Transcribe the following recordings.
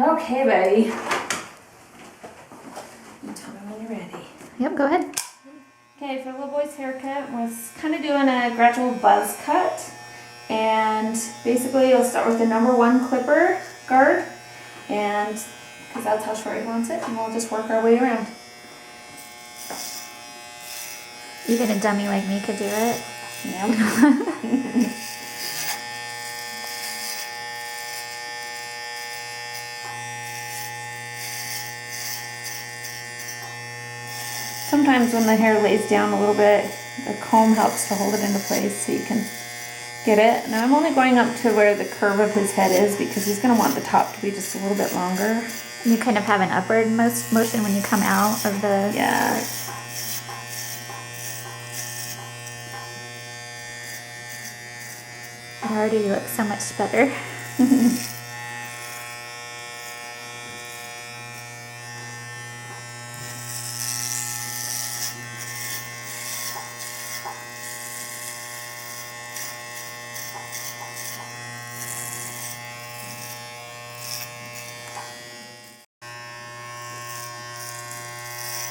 Okay, buddy. You tell me when you're ready. Yep, go ahead. Okay, for the little boy's haircut, was kind of doing a gradual buzz cut. And basically, you'll start with the number 1 clipper guard. And, because that's how short he wants it, and we'll just work our way around. Even a dummy like me could do it. Yeah. Sometimes when the hair lays down a little bit, the comb helps to hold it into place so you can get it. Now I'm only going up to where the curve of his head is because he's going to want the top to be just a little bit longer. You kind of have an upward motion when you come out of the... Yeah. It already looks so much better.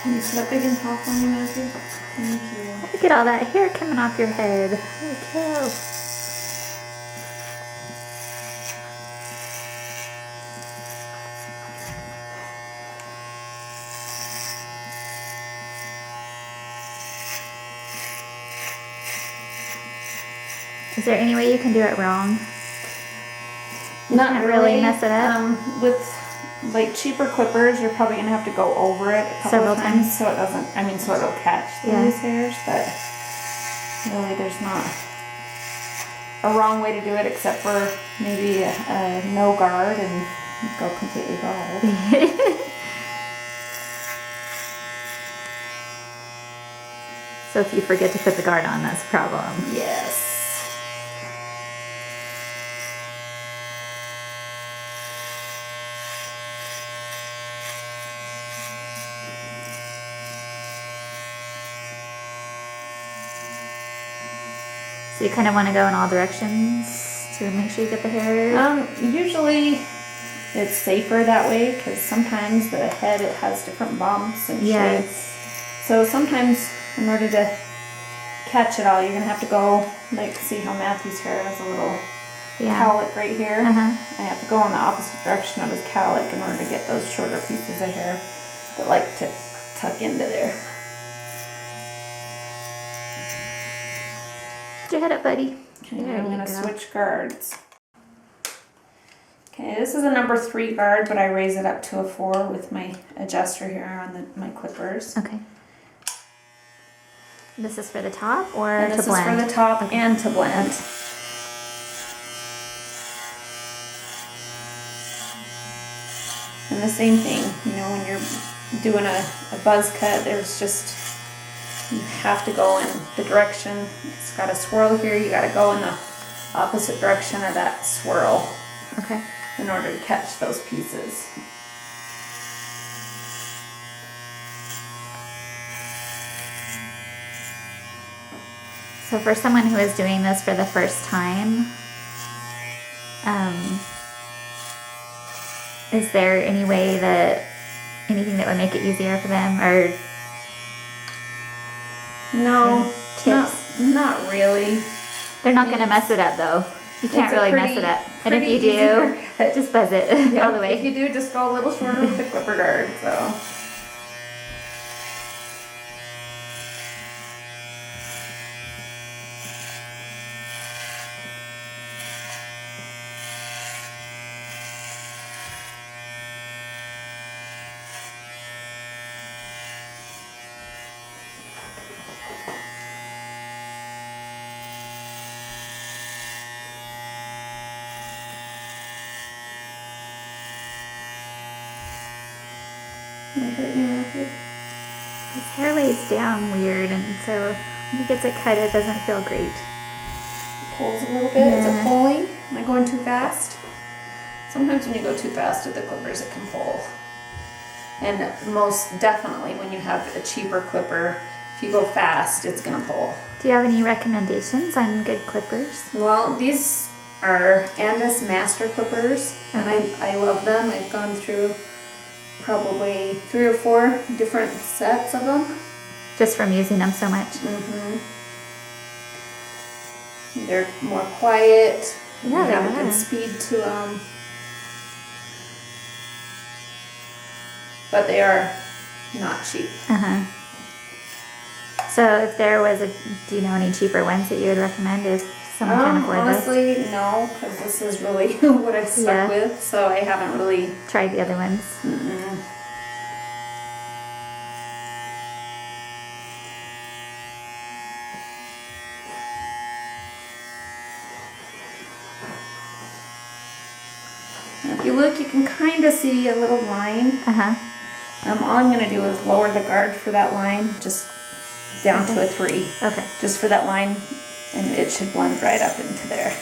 Can you sit up big and tall for me, Matthew? Thank you. Look at all that hair coming off your head. Look how. Is there any way you can do it wrong? Not can't really mess it up? With like cheaper clippers, you're probably gonna have to go over it a couple Several of times times. so it doesn't. I mean, so it'll catch the Yeah. loose hairs. But really, there's not a wrong way to do it except for maybe a no guard and go completely bald. So if you forget to put the guard on, that's a problem. Yes. So you kind of want to go in all directions to make sure you get the hair. Usually it's safer that way because sometimes the head, it has different bumps and Yes. shapes. So sometimes in order to catch it all, you're gonna have to go, like, see how Matthew's hair has a little cowlick right here. I have to go in the opposite direction of his cowlick in order to get those shorter pieces of hair that like to tuck into there. Put your head up, buddy. Okay, There I'm you gonna go. switch guards. Okay, this is a number 3 guard, but I raise it up to a 4 with my adjuster here on my clippers. Okay. This is for the top or And to this blend? is for the top and to blend. And the same thing, you know, when you're doing a buzz cut, there's just, you have to go in the direction. It's got a swirl here, you gotta go in the opposite direction of that swirl Okay. in order to catch those pieces. So for someone who is doing this for the first time, is there any way that, anything that would make it easier for them, or No, tips? not really. They're not going to mess it up though. You can't It's a really mess pretty- it up. And if pretty you easy do, haircut. just buzz it all the If way. you do, just go a little shorter with the clipper guard, so. Did I hurt you, Matthew? His hair lays down weird, and so when he gets it cut, it doesn't feel great. Pulls a little bit. Is Yeah. it pulling? Am I going too fast? Sometimes when you go too fast with the clippers, it can pull. And most definitely when you have a cheaper clipper, if you go fast, it's gonna pull. Do you have any recommendations on good clippers? Well, these are Andis Master Clippers, and I love them. I've gone through probably 3 or 4 different sets of them. Just from using them so much. They're more quiet. Yeah, they they have a are. good speed to them. But they are not cheap. So if there was do you know any cheaper ones that you would recommend if someone can afford Honestly, no, because this is really what I've stuck with, so I haven't really tried the other ones? If you look, you can kind of see a little line. All I'm going to do is lower the guard for that line just down to a 3. Okay. Just for that line, and it should blend right up into there.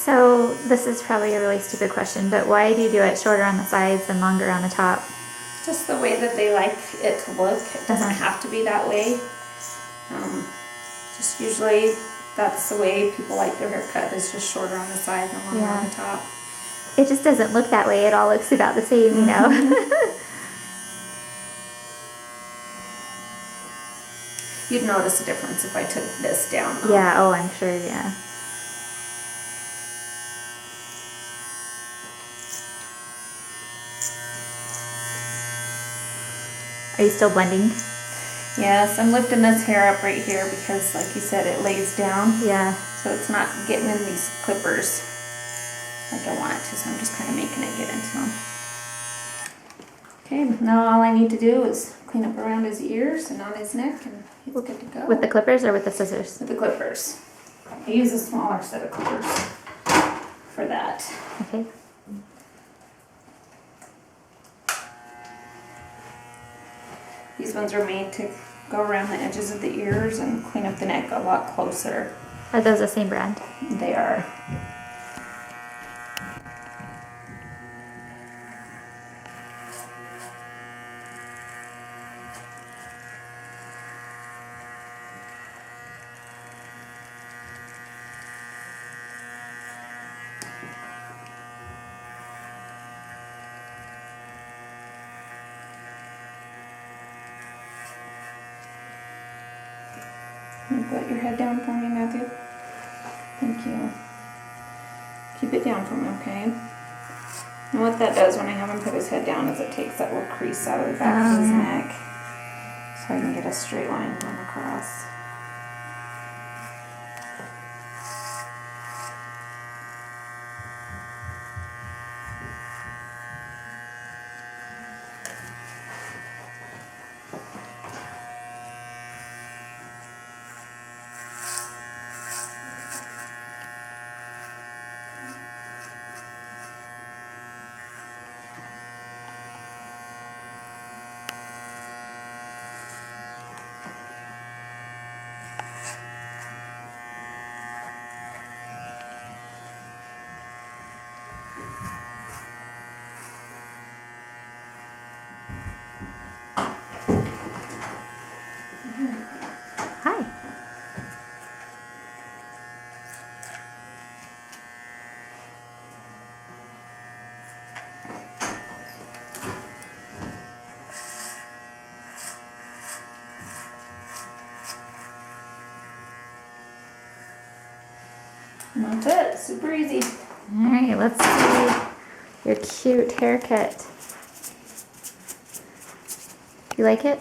So this is probably a really stupid question, but why do you do it shorter on the sides and longer on the top? Just the way that they like it to look. It doesn't have to be that way. Just usually that's the way people like their haircut, is just shorter on the sides and longer on the top. It just doesn't look that way. It all looks about the same, you know. You'd notice a difference if I took this down, though. Yeah, oh, I'm sure, yeah. Are you still blending? Yes, I'm lifting this hair up right here because, like you said, it lays down. Yeah. So it's not getting in these clippers like I want it to, so I'm just kind of making it get into them. Okay, now all I need to do is clean up around his ears and on his neck, and he's good to go. With the clippers or with the scissors? With the clippers. I use a smaller set of clippers for that. Okay. These ones are made to go around the edges of the ears and clean up the neck a lot closer. Are those the same brand? They are. You put your head down for me, Matthew. Thank you. Keep it down for me, okay? And what that does when I have him put his head down is it takes that little crease out of the back of his neck, so I can get a straight line going across. Hi. And that's it. Super easy. All right, let's see your cute haircut. You like it?